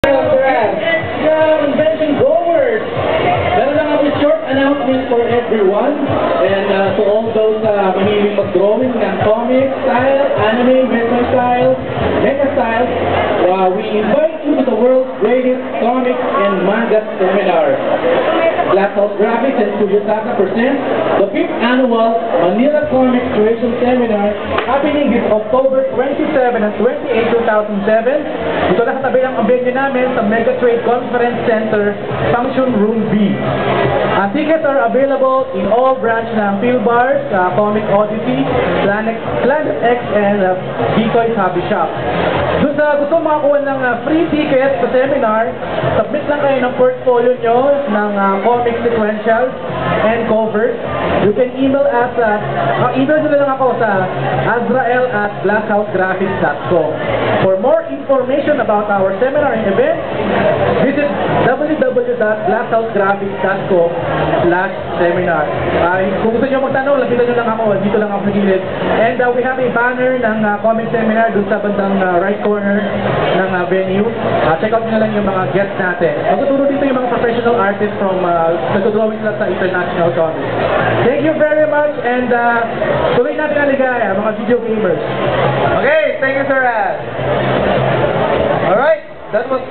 Invention Goers! Meron lang ako short announcement for everyone and to all those mahilig mag-drawing ng comic style, anime, mecha style, we invite you to the world's greatest comic and manga seminar. Glass House Graphics and Studio Taka presents the 5th annual Manila Comic Creation Seminar happening this October 27 and 28, 2007. Ito na sa tabi ng venue namin sa Mega Trade Conference Center, Function Room B. Tickets are available in all branch ng Philbars, Comic Odyssey, Planet X, and Decoy's Hobby Shop. Doon sa gusto makakuha ng free ticket sa seminar, submit lang kayo ng portfolio nyo ng comic sequentials and covers. You can email us, email nyo lang ako sa azrael@glasshousegraphics.com. For more information about our seminar and event, visit www.glasshousegraphics.com/seminar. Kung gusto nyo magtanong, lapitan nyo lang ako, dito lang ako nagilid. And we have a banner ng comic seminar dun sa bandang right corner ng venue. Check out nyo lang yung mga guests natin. Magtuturo dito yung mga professional artists from nag-drawing sila sa international comics. Thank you very much and tuloy natin ang ligaya, mga video gamers. Okay, thank you, Sir Al. Alright, that was